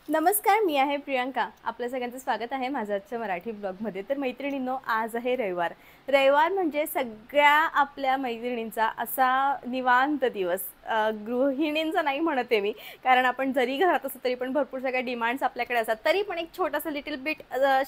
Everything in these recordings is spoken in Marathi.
नमस्कार, मी आहे प्रियंका. आपल्या सगळ्यांचं स्वागत आहे माझ्या आजच्या मराठी ब्लॉगमध्ये. तर मैत्रिणींनो, आज आहे रविवार. रविवार म्हणजे सगळ्या आपल्या मैत्रिणींचा असा निवांत दिवस. गृहिणींचा नाही म्हणत आहे मी, कारण आपण जरी घरात असलो तरी पण भरपूर सगळ्या डिमांड्स आपल्याकडे असतात. तरी पण एक छोटासा लिटिल बिट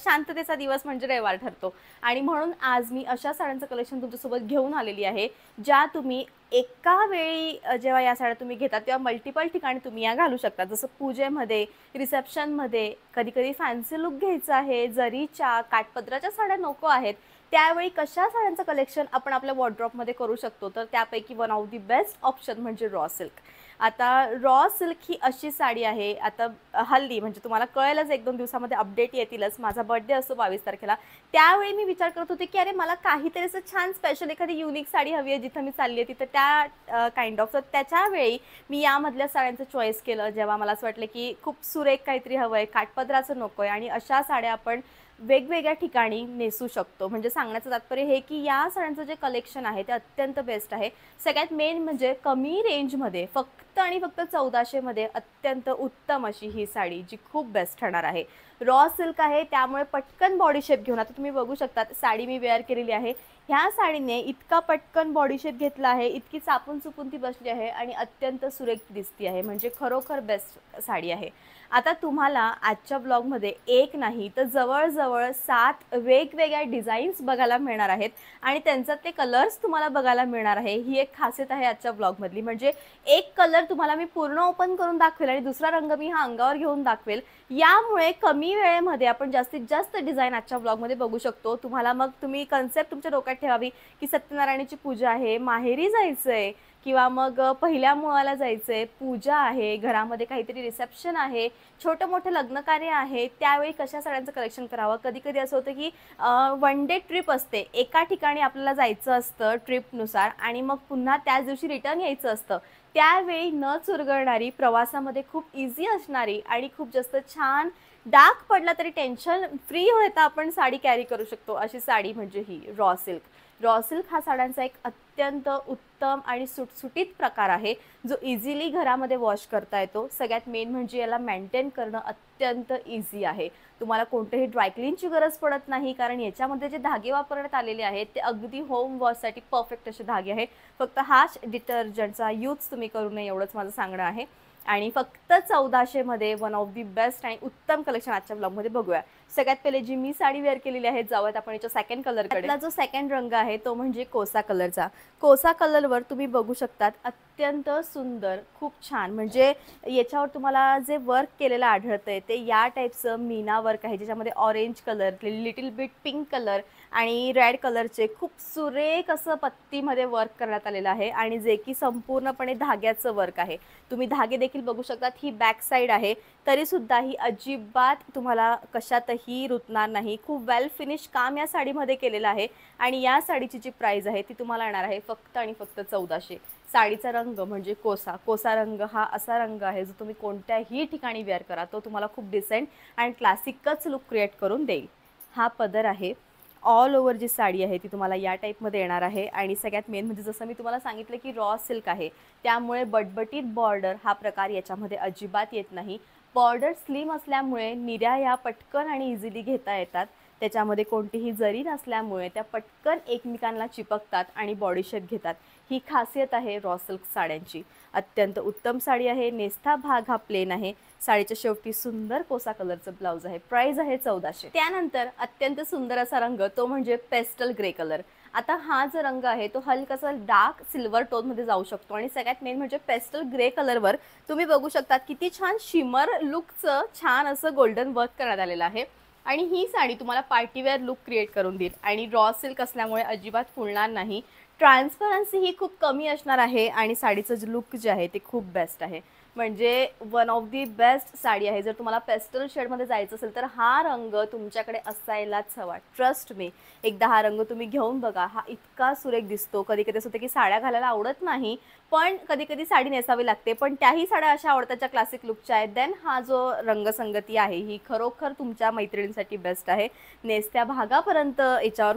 शांततेचा दिवस म्हणजे रविवार ठरतो. आणि म्हणून आज मी अशा साड्यांचं कलेक्शन तुमच्यासोबत घेऊन आलेली आहे, ज्या तुम्ही एका वेळी जेव्हा या साड्या तुम्ही घेता तेव्हा मल्टिपल ठिकाणी तुम्ही या घालू शकता. जसं पूजेमध्ये, रिसेप्शनमध्ये, कधी-कधी फॅन्सी लूक घ्यायचा आहे, जरीच्या, काठपदराच्या साड्या नको आहेत, त्यावेळी कशा साड्यांचं कलेक्शन आपण आपल्या वॉर्डरोबमध्ये करू शकतो. तर त्यापैकी one of the best option म्हणजे रॉ सिल्क. आता रॉ सिल्क ही अशी साडी आहे, आता हल्ली म्हणजे तुम्हाला कळेलच 1-2 दिवसामध्ये अपडेट येतीलच. माझा बर्थडे असतो 22 तारखेला. त्यावेळी मी विचार करत होते, की अरे मला काहीतरी असं छान स्पेशल एखादी युनिक साडी हवी आहे, जिथं मी चालली आहे तिथं त्या काइंड ऑफ. तर त्याच्यावेळी मी यामधल्या साड्यांचं चॉईस केलं, जेव्हा मला असं वाटलं की खूप सुरेख काहीतरी हवं आहे, काठपदराचं नको आहे आणि अशा साड्या आपण वेगवेगळ्या ठिकाणी नेसू शकतो. म्हणजे सांगण्याचं तात्पर्य हे की या साड्यांचं जे कलेक्शन आहे ते अत्यंत बेस्ट आहे. सगळ्यात मेन म्हणजे कमी रेंजमध्ये फक्त आणि फक्त 1400 मध्ये अत्यंत उत्तम अशी ही साडी, जी खूप बेस्ट ठरणार आहे. रॉ सिल्क आहे, त्यामुळे पटकन बॉडी शेप घेऊन, आता तुम्ही बघू शकता साडी मी वेअर केलेली आहे. ह्या साडीने इतका पटकन बॉडी शेप घेतला आहे, इतकी चापून चुपून ती बसली आहे आणि अत्यंत सुरेख दिसती आहे. म्हणजे खरोखर बेस्ट साडी आहे. आता तुम्हाला आजच्या ब्लॉगमध्ये एक नाही तर जवळजवळ 7 वेगवेगळ्या डिझाईन्स बघायला मिळणार आहेत आणि त्यांच्यातले कलर्स तुम्हाला बघायला मिळणार आहे. ही एक खासियत आहे आजच्या ब्लॉगमधली. म्हणजे एक कलर तुम्हाला मी पूर्ण ओपन करून दाखवेल आणि दुसरा रंग मी हा अंगावर घेऊन दाखवेल. यामुळे कमी वेळेमध्ये आपण जास्तीत जास्त डिझाईन आजच्या ब्लॉगमध्ये बघू शकतो. तुम्हाला मग तुम्ही कन्सेप्ट तुमच्या डोक्यात ठेवावी की सत्यनारायणाची पूजा आहे, माहेरी जायचं आहे किंवा मग पहिल्या मुळाला जायचं आहे, पूजा आहे, घरामध्ये काहीतरी रिसेप्शन आहे, छोटं मोठं लग्नकार्य आहे, त्यावेळी कशा साड्यांचं कलेक्शन करावं. कधी कधी असं होतं की वन डे ट्रिप असते, एका ठिकाणी आपल्याला जायचं असतं ट्रिपनुसार आणि मग पुन्हा त्याच दिवशी रिटर्न यायचं असतं. त्यावेळी न चुरगळणारी, प्रवासामध्ये खूप इझी असणारी आणि खूप जास्त छान, डाग पडला तरी टेन्शन फ्री होता आपण साडी कॅरी करू शकतो अशी साडी म्हणजे ही रॉ सिल्क. रॉ सिल्क हा साड्यांचा एक अत्यंत उत्तम आणि सुटसुटीत प्रकार आहे, जो इझिली घरामध्ये वॉश करता येतो. सगळ्यात मेन म्हणजे याला मेंटेन करणं अत्यंत इझी आहे. तुम्हाला कोणतेही ड्रायक्लीनची गरज पडत नाही, कारण याच्यामध्ये जे धागे वापरण्यात आलेले आहेत ते अगदी होम वॉशसाठी परफेक्ट असे धागे आहेत. फक्त हाच डिटर्जंटचा यूज तुम्ही करू नये एवढंच माझं सांगणं आहे. आणि फक्त 1400 मध्ये वन ऑफ दी बेस्ट आणि उत्तम कलेक्शन आजच्या ब्लॉगमध्ये बघूया. सगळ्यात पहिले जी मी साडी वेअर केलेली आहे, जाऊयात आपण याच्या सेकंड कलरकडे. आपला जो सेकंड रंग आहे तो म्हणजे कोसा कलरचा. कोसा कलरवर तुम्ही बघू शकतात अत्यंत सुंदर, खूप छान, म्हणजे याच्यावर तुम्हाला जे वर्क केलेलं आढळतंय ते या टाईपचं मीना वर्क आहे, ज्याच्यामध्ये orange colour, little bit pink colour आणि रेड कलरचे खूप सुरेख असं पत्तीमध्ये वर्क करण्यात आलेलं आहे आणि जे की संपूर्णपणे धाग्याचं वर्क आहे. तुम्ही धागे देखील बघू शकतात. ही बॅक साईड आहे, तरीसुद्धा ही अजिबात तुम्हाला कशातही रुतणार नाही. खूप वेल फिनिश काम या साडीमध्ये केलेलं आहे आणि या साडीची जी प्राईस आहे ती तुम्हाला येणार आहे फक्त आणि फक्त 1400. साडीचा रंग म्हणजे कोसा. कोसा रंग हा असा रंग आहे जो तुम्ही कोणत्याही ठिकाणी वेअर करा तो तुम्हाला खूप डिसेंट आणि क्लासिकच लुक क्रिएट करून देईल. हा पदर आहे. ऑल ओव्हर जी साडी आहे ती तुम्हाला या टाईपमध्ये येणार आहे आणि सगळ्यात मेन म्हणजे जसं मी तुम्हाला सांगितलं की रॉ सिल्क आहे, त्यामुळे बटबटीत बॉर्डर हा प्रकार याच्यामध्ये अजिबात येत नाही. बॉर्डर स्लिम असल्यामुळे निर्या या पटकन आणि इझिली घेता येतात. त्याच्यामध्ये कोणतीही जरी नसल्यामुळे त्या पटकन एकमेकांना चिपकतात आणि बॉडी शेप घेतात. ही खासियत आहे रॉ सिल्क साड्यांची. अत्यंत उत्तम साडी आहे. नेसता भाग हा प्लेन आहे. साडीच्या शेवटी सुंदर कोसा कलरचं ब्लाउज आहे. प्राइस आहे 1400. त्यानंतर अत्यंत सुंदर असा रंग तो म्हणजे पेस्टल ग्रे कलर. आता हा जो रंग आहे तो हलकासा डार्क सिल्वर टोनमध्ये जाऊ शकतो आणि सगळ्यात मेन म्हणजे पेस्टल ग्रे कलरवर तुम्ही बघू शकता किती छान शिमर लुकचं छान असं गोल्डन वर्क करण्यात आलेलं आहे आणि ही साडी तुम्हाला पार्टीवेअर लुक क्रिएट करून देईल आणि रॉ सिल्क असल्यामुळे अजिबात फुलणार नाही. ट्रान्सपरन्सी ही खूप कमी असणार आहे आणि साडीचं जे लुक जे आहे ते खूप बेस्ट आहे. म्हणजे one of the best sari आहे. जर तुम्हाला पेस्टल शेडमध्ये जायचं असेल तर हा रंग तुमच्याकडे असायलाच हवा. ट्रस्ट मी, एकदा हा रंग तुम्ही घेऊन बघा. हा इतका सुरेख दिसतो. कधी कधी असं होतं की साड्या घालायला आवडत नाही, पण कधी कधी साडी नेसावी लागते, पण त्याही साड्या अशा आवडतात ज्या क्लासिक लुकच्या आहेत. देन हा जो रंगसंगती आहे ही खरोखर तुमच्या मैत्रिणींसाठी बेस्ट आहे. नेसत्या भागापर्यंत याच्यावर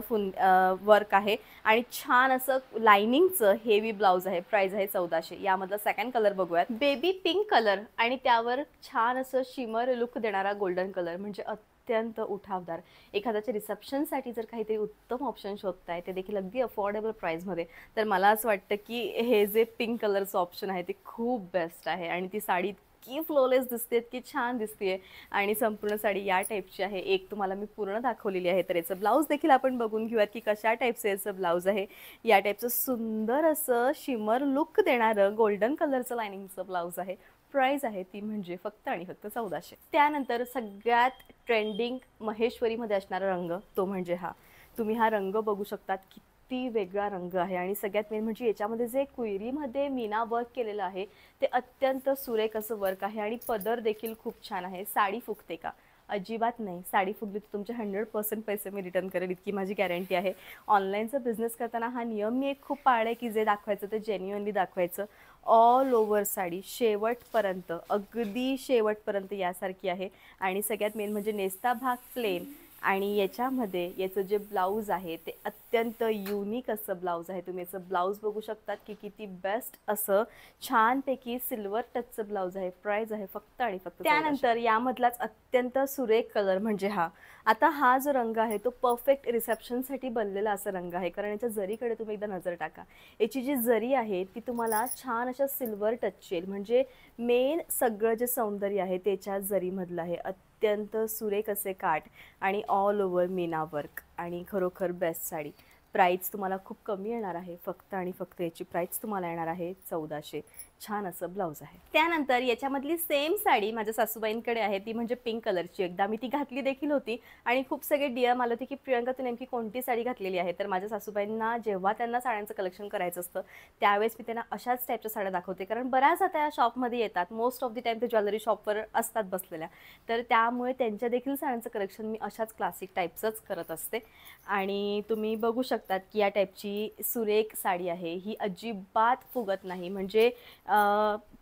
वर्क आहे आणि छान असं लाइनिंगचं हेवी ब्लाऊज आहे. प्राइस आहे 1400. यामधला सेकंड कलर बघूयात, बेबी पिंक कलर आणि त्यावर छान असं शिमर लुक देणारा गोल्डन कलर, म्हणजे अत्यंत उठावदार. एखाद्याच्या रिसेप्शनसाठी जर काहीतरी उत्तम ऑप्शन शोधताय, ते देखील अगदी अफोर्डेबल प्राईसमध्ये, तर मला असं वाटतं की हे जे पिंक कलरचं ऑप्शन आहे ते खूप बेस्ट आहे. आणि ती साडी इतकी फ्लोलेस दिसते, इतकी छान दिसते आणि संपूर्ण साडी या टाईपची आहे. एक तुम्हाला मी पूर्ण दाखवलेली आहे, तर याचं ब्लाऊज देखील आपण बघून घेऊयात की कशा टाईपचं याचं ब्लाऊज आहे. या टाईपचं सुंदर असं शिमर लुक देणारं गोल्डन कलरचं लाइनिंगचं ब्लाऊज आहे. प्राइस आहे ती म्हणजे फक्त आणि फक्त 1400. त्यानंतर सगळ्यात ट्रेंडिंग महेश्वरीमध्ये असणारा रंग तो म्हणजे हा. तुम्ही हा रंग बघू शकतात, किती वेगळा रंग आहे. आणि सगळ्यात मेन म्हणजे याच्यामध्ये जे क्वेरीमध्ये मीना वर्क केलेलं आहे ते अत्यंत सुरेख असं वर्क आहे. आणि पदर देखील खूप छान आहे. साडी फुगते का? अजिबात नाही. साडी फुगली तर तुमचे 100% पैसे मी रिटर्न करेल, इतकी माझी गॅरंटी आहे. ऑनलाईनचा बिझनेस करताना हा नियम मी एक खूप पाळला आहे की जे दाखवायचं ते जेन्युअनली दाखवायचं. ऑल ओव्हर साडी शेवटपर्यंत, अगदी शेवटपर्यंत यासारखी आहे. आणि सगळ्यात मेन म्हणजे नेसता भाग प्लेन आणि याच्यामध्ये याचं जे ब्लाऊज आहे ते अत्यंत युनिक असं ब्लाऊज आहे. तुम्ही याचं ब्लाऊज बघू शकतात की किती बेस्ट असं छानपैकी सिल्वर टचचं ब्लाऊज आहे. प्राइस आहे फक्त आणि फक्त. त्यानंतर यामधलाच अत्यंत सुरेख कलर म्हणजे हा. आता हा जो रंग आहे तो परफेक्ट रिसेप्शनसाठी बनलेला असा रंग आहे, कारण याच्या जरीकडे तुम्ही एकदा नजर टाका. याची जी जरी आहे ती तुम्हाला छान अशा सिल्वर टचची येईल, म्हणजे मेन सगळं जे सौंदर्य आहे त्याच्या जरीमधलं आहे. अत्यंत सुरेख असे काठ आणि ऑल ओव्हर मीना वर्क आणि खरोखर बेस्ट साडी. प्राइस तुम्हाला खूप कमी येणार आहे, फक्त आणि फक्त याची प्राइस तुम्हाला येणार आहे 1400. छान असं ब्लाऊज आहे. त्यानंतर याच्यामधली सेम साडी माझ्या सासूबाईंकडे आहे, ती म्हणजे पिंक कलरची. एकदा मी ती घातली देखील होती आणि खूप सगळे डीएम आले होते की प्रियंका तू नेमकी कोणती साडी घातलेली आहे. तर माझ्या सासूबाईंना जेव्हा त्यांना साड्यांचं कलेक्शन करायचं असतं त्यावेळेस मी त्यांना अशाच टाईपच्या साड्या दाखवते, कारण बऱ्याच आता या शॉपमध्ये येतात. मोस्ट ऑफ द टाईम ते ज्वेलरी शॉपवर असतात बसलेल्या, तर त्यामुळे त्यांच्या देखील साड्यांचं कलेक्शन मी अशाच क्लासिक टाईपचंच करत असते. आणि तुम्ही बघू शकतात की या टाईपची सुरेख साडी आहे. ही अजिबात फुगत नाही, म्हणजे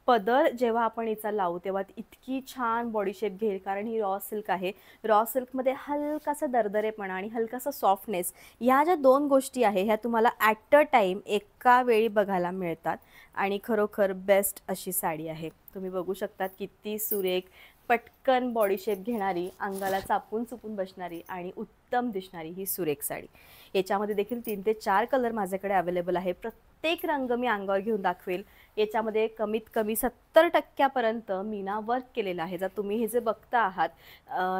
पदर जेव्हा आपण हिचा लावू तेव्हा इतकी छान बॉडी शेप घेईल, कारण ही रॉ सिल्क आहे. रॉ सिल्कमध्ये हलकासा दरदरेपणा आणि हलकासा सॉफ्टनेस, ह्या ज्या दोन गोष्टी आहे ह्या तुम्हाला ॲट अ टाईम एका वेळी बघायला मिळतात. आणि खरोखर बेस्ट अशी साडी आहे. तुम्ही बघू शकतात किती सुरेख, पटकन बॉडी शेप घेणारी, अंगाला चापून चुपून बसणारी आणि उत्तम दिसणारी ही सुरेख साडी. याच्यामध्ये देखील 3 ते 4 कलर माझ्याकडे अवेलेबल आहे. प्रत्येक रंग मी अंगावर घेऊन दाखवेल. याच्यामध्ये कमीत कमी 70% मीना वर्क केलेलं आहे. जर तुम्ही हे जे बघता आहात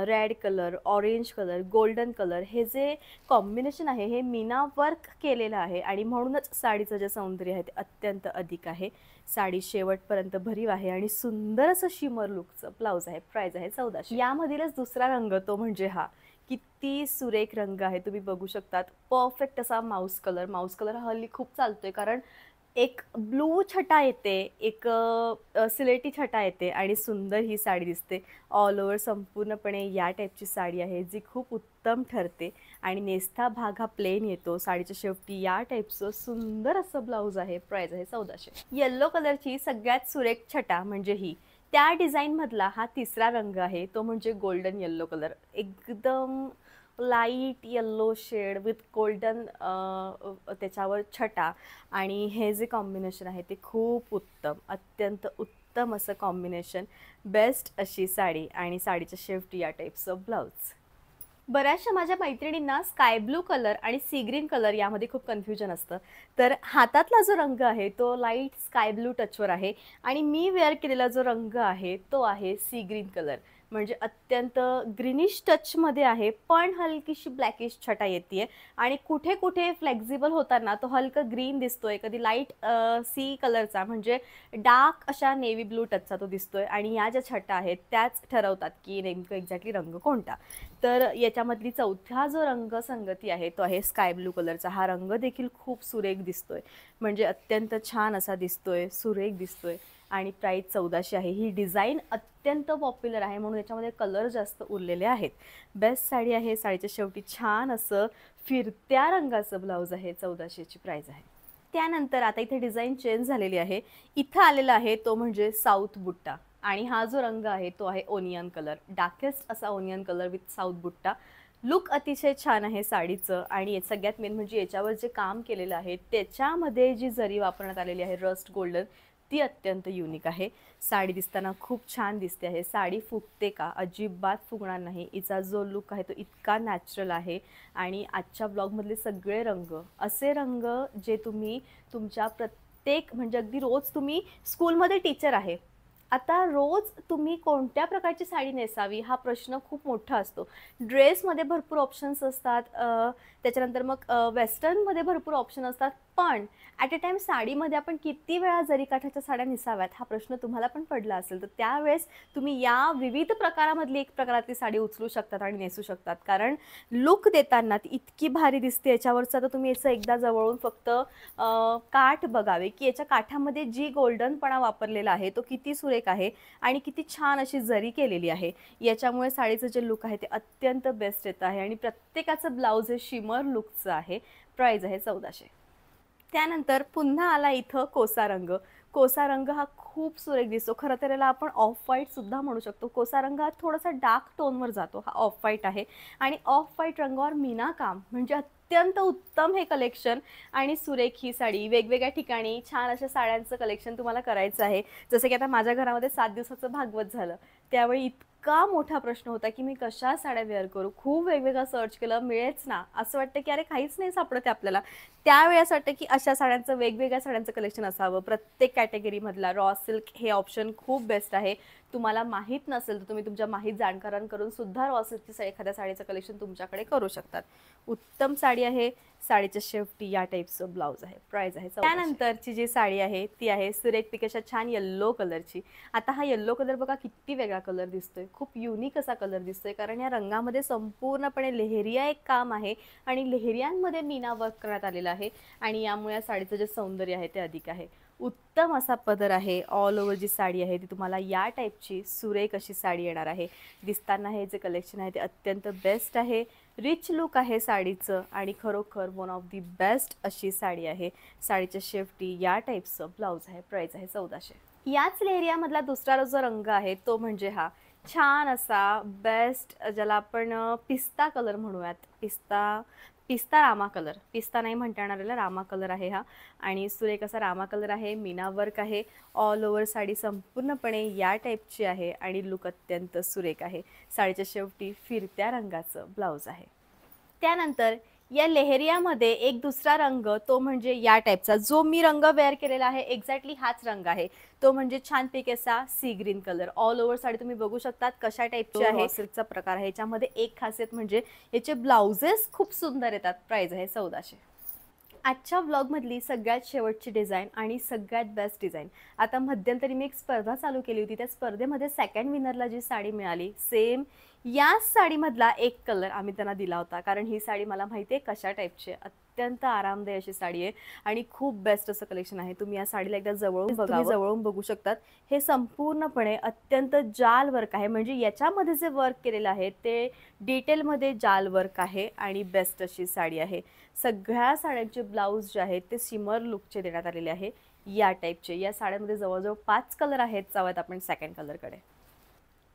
red colour, orange colour, golden colour, हे जे कॉम्बिनेशन आहे हे मीना वर्क केलेलं आहे आणि म्हणूनच साडीचं जे सौंदर्य आहे ते अत्यंत अधिक आहे. साडी शेवटपर्यंत भरीव आहे आणि सुंदर असं शिमर लुकचं ब्लाऊज आहे. प्राइस आहे 1400. यामधीलच दुसरा रंग तो म्हणजे हा. किती सुरेख रंग आहे, तुम्ही बघू शकतात. परफेक्ट असा माऊस कलर. माऊस कलर हल्ली खूप चालतोय, कारण एक ब्लू छटा येते, एक सिलेटी छटा येते आणि सुंदर ही साडी दिसते. ऑल ओव्हर संपूर्णपणे या टाईपची साडी आहे जी खूप उत्तम ठरते. आणि नेसता भाग हा प्लेन येतो. साडीच्या शेवटी या टाईपचं सुंदर असं ब्लाऊज आहे. प्राइस आहे 1400. येल्लो कलरची सगळ्यात सुरेख छटा म्हणजे ही. त्या डिझाईनमधला हा तिसरा रंग आहे, तो म्हणजे गोल्डन येल्लो कलर. एकदम light yellow shade with golden त्याच्यावर छटा आणि हे जे कॉम्बिनेशन आहे ते खूप उत्तम, अत्यंत उत्तम असं कॉम्बिनेशन. बेस्ट अशी साडी आणि साडीच्या शेवटी या टाईपचं ब्लाऊज. बऱ्याचशा माझ्या मैत्रिणींना स्काय ब्लू कलर आणि सी ग्रीन कलर यामध्ये खूप कन्फ्युजन असतं. तर हातातला जो रंग आहे तो लाईट स्काय ब्लू टचवर आहे आणि मी वेअर केलेला जो रंग आहे तो आहे सी ग्रीन कलर, म्हणजे अत्यंत ग्रीनिश टचमध्ये आहे, पण हलकीशी ब्लॅकिश छटा येते आणि कुठे कुठे फ्लेक्झिबल होताना तो हलका ग्रीन दिसतोय, कधी लाईट सी कलरचा म्हणजे डार्क अशा नेव्ही ब्लू टचचा तो दिसतोय. आणि या ज्या छटा आहेत त्याच ठरवतात की नेमकं एक्झॅक्टली रंग कोणता. तर याच्यामधली चौथा जो रंग संगती आहे तो आहे स्काय ब्लू कलरचा. हा रंग देखील खूप सुरेख दिसतोय, म्हणजे अत्यंत छान असा दिसतोय, सुरेख दिसतोय. आणि प्राइस 1400 आहे. ही डिझाईन अत्यंत पॉप्युलर आहे म्हणून याच्यामध्ये कलर जास्त उरलेले आहेत. बेस्ट साडी आहे. साडीच्या शेवटी छान असं फिरत्या रंगाचं ब्लाऊज आहे. 1400ची प्राइस आहे. त्यानंतर आता इथे डिझाईन चेंज झालेली आहे. इथं आलेला आहे तो म्हणजे साऊथ बुट्टा आणि हा जो रंग आहे तो आहे ओनियन कलर, डार्केस्ट असा ओनियन कलर विथ साऊथ बुट्टा. लुक अतिशय छान आहे साडीचं आणि सगळ्यात मेन म्हणजे याच्यावर जे काम केलेलं आहे त्याच्यामध्ये जी जरी वापरण्यात आलेली आहे रस्ट गोल्डन, ती अत्यंत युनिक आहे. साडी दिसताना खूप छान दिसते आहे. साडी फुगते का? अजिबात फुगणार नाही. हिचा जो लुक आहे तो इतका नॅचरल आहे आणि आजच्या ब्लॉगमधले सगळे रंग असे रंग जे तुम्ही तुमच्या प्रत्येक म्हणजे अगदी रोज तुम्ही स्कूलमध्ये टीचर आहे, आता रोज तुम्ही कोणत्या प्रकारची साडी नेसावी हा प्रश्न खूप मोठा असतो. ड्रेसमध्ये भरपूर ऑप्शन्स असतात, त्याच्यानंतर मग वेस्टर्नमध्ये भरपूर ऑप्शन असतात, पण ॲट अ टाईम साडीमध्ये आपण किती वेळा जरीकाठाच्या साड्या नेसाव्यात हा प्रश्न तुम्हाला पण पडला असेल. तर त्यावेळेस तुम्ही या विविध प्रकारामधली एक प्रकारातली साडी उचलू शकतात आणि नेसू शकतात, कारण लुक देताना ती इतकी भारी दिसते. याच्यावरचं आता तुम्ही याचं एकदा जवळून फक्त काठ बघावे की याच्या काठामध्ये जी गोल्डनपणा वापरलेला आहे तो किती सुरेख आहे आणि किती छान अशी जरी केलेली आहे. याच्यामुळे साडीचं जे लुक आहे ते अत्यंत बेस्ट येत आहे आणि प्रत्येकाचं ब्लाऊज हे शिमर लुकचं आहे. प्राईज आहे 1400. त्यानंतर पुन्हा आला इथं कोसा रंग. कोसा रंग हा खूप सुरेख दिसतो. खरं तर याला आपण ऑफ व्हाईटसुद्धा म्हणू शकतो. कोसा रंग हा थोडासा डार्क टोनवर जातो. हा ऑफ व्हाईट आहे आणि ऑफ व्हाईट रंगावर मीना काम म्हणजे अत्यंत उत्तम हे कलेक्शन आणि सुरेख ही साडी. वेगवेगळ्या ठिकाणी छान अशा साड्यांचं कलेक्शन तुम्हाला करायचं आहे. जसं की आता माझ्या घरामध्ये 7 दिवसाचं भागवत झालं, त्यावेळी इतका मोठा प्रश्न होता की मी कशा साड्या वेअर करू. खूप वेगवेगळं सर्च केलं, मिळेच ना. असं वाटतं की अरे काहीच नाही सापडत आहे आपल्याला. त्यावेळी असं वाटतं की अशा साड्यांचं वेगवेगळ्या साड्यांचं कलेक्शन असावं. प्रत्येक कॅटेगरीमधला रॉ सिल्क हे ऑप्शन खूप बेस्ट आहे. तुम्हाला माहीत नसेल तर तुम्ही तुमच्या माहीत जाणकारांकडून सुद्धा रॉ सिल्कची एखाद्या साडीचं कलेक्शन तुमच्याकडे करू शकतात. उत्तम साडी आहे. साडीच्या शेवटी या टाईपचं ब्लाऊज आहे. प्राईज आहे 1400. त्यानंतरची जी साडी आहे ती आहे सुरेख पिकेशा छान येल्लो कलरची. आता हा येल्लो कलर बघा किती वेगळा कलर दिसतोय, खूप युनिक असा कलर दिसतोय, कारण या रंगामध्ये संपूर्णपणे लेहरिया एक काम आहे आणि लेहरियांमध्ये मीना वर्क करण्यात आलेलं आहे आणि यामुळे या साडीचं जे सौंदर्य आहे ते अधिक आहे. उत्तम असा पदर आहे. ऑल ओव्हर जी साडी आहे ती तुम्हाला या टाईपची सुरेख अशी साडी येणार आहे. दिसताना हे जे कलेक्शन आहे ते अत्यंत बेस्ट आहे. रिच लुक आहे साडीचं आणि खरोखर वन ऑफ दी बेस्ट अशी साडी आहे. साडीच्या शेवटी या टाईपचं ब्लाऊज आहे. प्राईस आहे 1400. याच लेहरियामधला दुसरा जो रंग आहे तो म्हणजे हा छान असा बेस्ट, ज्याला आपण पिस्ता कलर म्हणूयात. पिस्ता रामा कलर, पिस्ता नाही म्हणता येणाऱ्याला रामा कलर आहे हा आणि सुरेख असा रामा कलर आहे. मीना वर्क आहे. ऑल ओव्हर साडी संपूर्णपणे या टाईपची आहे आणि लुक अत्यंत सुरेख आहे. साडीच्या शेवटी फिरत्या रंगाचं ब्लाऊज आहे. त्यानंतर या लेहरियामध्ये एक दुसरा रंग तो म्हणजे या टाईपचा जो मी रंग वेअर केलेला आहे एक्झॅक्टली हाच रंग आहे. तो म्हणजे छानपैकी असा sea green colour. All over sari तुम्ही बघू शकतात कशा टाईपची आहे. सिल्कचा प्रकार आहे. याच्यामध्ये एक खासियत म्हणजे याचे ब्लाउजेस खूप सुंदर येतात. प्राईज आहे 1400. आजच्या ब्लॉगमधली सगळ्यात शेवटची डिझाईन आणि सगळ्यात बेस्ट डिझाईन. आता मध्यंतरी मी एक स्पर्धा चालू केली होती. त्या स्पर्धेमध्ये सेकंड विनरला जी साडी मिळाली सेम याच साडीमधला एक कलर आम्ही त्यांना दिला होता, कारण ही साडी मला माहिती आहे कशा टाईपची आहे. अत्यंत आरामदायी अशी साडी आहे आणि खूप बेस्ट असं कलेक्शन आहे. तुम्ही या साडीला एकदा जवळून बघू शकतात. हे संपूर्णपणे अत्यंत जाल वर्क आहे, म्हणजे याच्यामध्ये जे वर्क केलेलं आहे ते डिटेलमध्ये जाल वर्क आहे आणि बेस्ट अशी साडी आहे. सगळ्या साड्यांचे ब्लाऊज जे आहेत ते शिमर लुकचे देण्यात आलेले आहे या टाईपचे. या साड्यांमध्ये जवळजवळ 5 कलर आहेत. जाऊयात आपण सेकंड कलरकडे.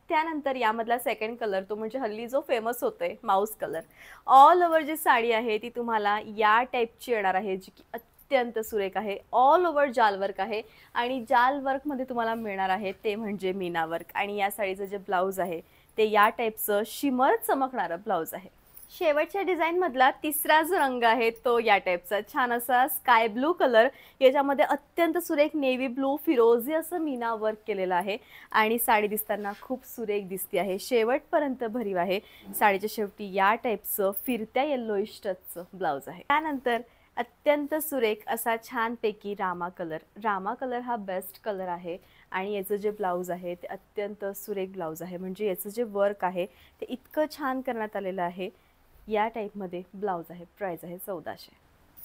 त्यानंतर यामधला सेकंड कलर तो म्हणजे हल्ली जो फेमस होतोय माऊस कलर. ऑल ओव्हर जी साडी आहे ती तुम्हाला या टाईपची येणार आहे, जी की अत्यंत सुरेख आहे. ऑल ओव्हर जाल वर्क आहे आणि जाल वर्कमध्ये तुम्हाला मिळणार आहे ते म्हणजे मीना वर्क आणि या साडीचं जे ब्लाऊज आहे ते या टाईपचं शिमर चमकणारं ब्लाऊज आहे. शेवटच्या डिझाईनमधला तिसरा जो रंग आहे तो या टाईपचा छान असा स्काय ब्लू कलर. याच्यामध्ये अत्यंत सुरेख नेव्ही ब्लू फिरोझी असं मीना वर्क केलेलं आहे आणि साडी दिसताना खूप सुरेख दिसते आहे. शेवटपर्यंत भरीव आहे. साडीच्या शेवटी या टाईपचं फिरत्या येल्लोइश टचचं ब्लाऊज आहे. त्यानंतर अत्यंत सुरेख असा छानपैकी रामा कलर. रामा कलर हा बेस्ट कलर आहे आणि याचं जे ब्लाऊज आहे ते अत्यंत सुरेख ब्लाऊज आहे, म्हणजे याचं जे वर्क आहे ते इतकं छान करण्यात आलेलं आहे. या टाईपमध्ये ब्लाऊज आहे. प्राईस आहे 1400.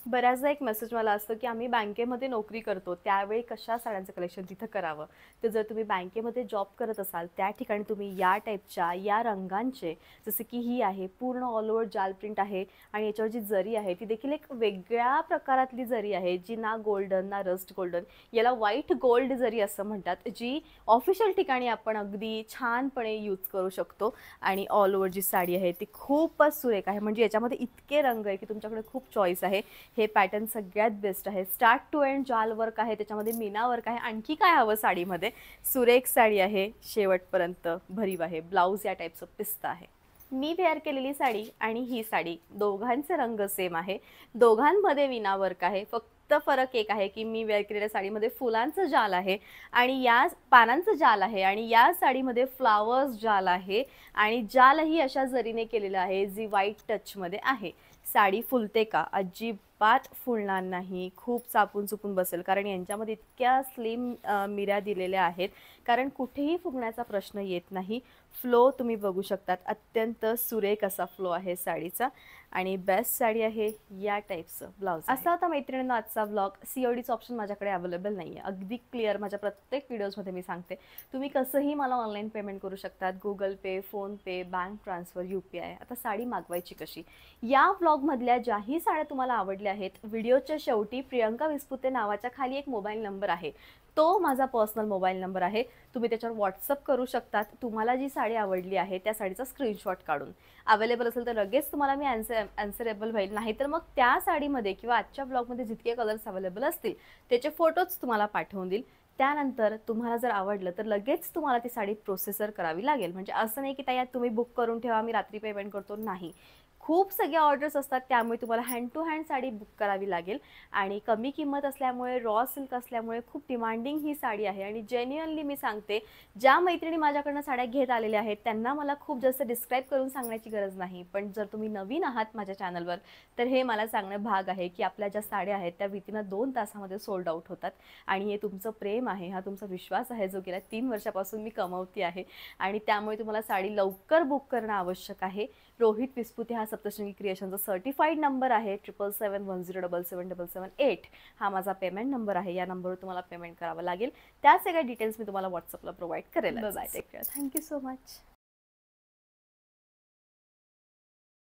बऱ्याचदा एक मेसेज मला असतो की आम्ही बँकेमध्ये नोकरी करतो, त्यावेळी कशा साड्यांचं कलेक्शन तिथं करावं. तर जर तुम्ही बँकेमध्ये जॉब करत असाल त्या ठिकाणी तुम्ही या टाईपच्या या रंगांचे, जसं की ही आहे पूर्ण ऑल ओव्हर जाल प्रिंट आहे आणि याच्यावर जी जरी आहे ती देखील एक वेगळ्या प्रकारातली जरी आहे, जी ना गोल्डन ना रस्ट गोल्डन, याला व्हाईट गोल्ड जरी असं म्हणतात, जी ऑफिशियल ठिकाणी आपण अगदी छानपणे यूज करू शकतो. आणि ऑल ओव्हर जी साडी आहे ती खूपच सुरेख आहे. म्हणजे याच्यामध्ये इतके रंग आहे की तुमच्याकडे खूप चॉईस आहे. हे पॅटर्न सगळ्यात बेस्ट आहे. स्टार्ट टू एंड जाल वर्क आहे, त्याच्यामध्ये मीना वर्क आहे. आणखी काय हवं साडीमध्ये? सुरेख साडी आहे, शेवटपर्यंत भरीव आहे. ब्लाऊज या टाईपचं पिस्ता आहे. मी वेअर केलेली साडी आणि ही साडी दोघांचे रंग सेम आहे, दोघांमध्ये विना वर्क आहे. फक्त फरक एक आहे की मी वेअर केलेल्या साडीमध्ये फुलांचं जाल आहे आणि या पानांचं जाल आहे आणि या साडीमध्ये फ्लावर्स जाल आहे आणि जालही अशा जरीने केलेलं आहे जी व्हाईट टचमध्ये आहे. साडी फुलते का? अजिबात फुलणार नाही. खूप चापून चुपून बसेल, कारण यांच्यामध्ये इतक्या स्लिम मिऱ्या दिलेल्या आहेत, कारण कुठेही फुगण्याचा प्रश्न येत नाही. फ्लो तुम्ही बघू शकतात, अत्यंत सुरेख असा फ्लो आहे साडीचा आणि बेस्ट साडी आहे. या टाईपचं ब्लाऊज. असा होता मैत्रिणींनो आजचा व्लॉग. सीओडीचं ऑप्शन माझ्याकडे अवेलेबल नाही आहे, अगदी क्लिअर माझ्या प्रत्येक व्हिडिओजमध्ये मी सांगते. तुम्ही कसंही मला ऑनलाईन पेमेंट करू शकतात, गुगल पे, फोनपे, बँक ट्रान्सफर, UPI. आता साडी मागवायची कशी? या व्लॉगमधल्या ज्याही साड्या तुम्हाला आवडल्या आहेत, व्हिडिओच्या शेवटी प्रियंका विस्पुते नावाच्या खाली एक मोबाईल नंबर आहे, तो माझा पर्सनल मोबाईल नंबर आहे. तुम्ही त्याच्यावर व्हॉट्सअप करू शकतात. तुम्हाला जी साडी आवडली आहे त्या साडीचा स्क्रीनशॉट काढून, अवेलेबल असेल तर लगेच तुम्हाला मी ॲन्सरेबल होईल, नाही तर मग त्या साडीमध्ये किंवा आजच्या ब्लॉगमध्ये जितके कलर्स अवेलेबल असतील त्याचे फोटोज तुम्हाला पाठवून देईल. त्यानंतर तुम्हाला जर आवडलं तर लगेच तुम्हाला ती साडी प्रोसेसर करावी लागेल. म्हणजे असं नाही की ताई तुम्ही बुक करून ठेवा, मी रात्री पेमेंट करतो, नाही. खूप सगळ्या ऑर्डर्स असतात, त्यामुळे तुम्हाला hand to hand sari book करावी लागेल. आणि कमी किंमत असल्यामुळे, रॉ सिल्क असल्यामुळे खूप डिमांडिंग ही साडी आहे. आणि जेन्युअनली मी सांगते, ज्या मैत्रिणी माझ्याकडनं साड्या घेत आलेल्या आहेत त्यांना मला खूप जास्त डिस्क्राईब करून सांगण्याची गरज नाही. पण जर तुम्ही नवीन आहात माझ्या चॅनलवर तर हे मला सांगणं भाग आहे की आपल्या ज्या साड्या आहेत त्या विथिन 2 तासामध्ये सोल्ड आउट होतात. आणि हे तुमचं प्रेम आहे, हा तुमचा विश्वास आहे, जो गेल्या 3 वर्षापासून मी कमवते आहे. आणि त्यामुळे तुम्हाला साडी लवकर बुक करणं आवश्यक आहे. रोहित विस्पुते हा सप्तशृंगी क्रिएशनचा सर्टिफाईड नंबर आहे. 7771077778 हा माझा पेमेंट नंबर आहे. या नंबरवर तुम्हाला पेमेंट करावं लागेल. त्या सगळ्या डिटेल्स मी तुम्हाला व्हॉट्सअपला प्रोव्हाइड करेल. Bye, take care. Thank you so much.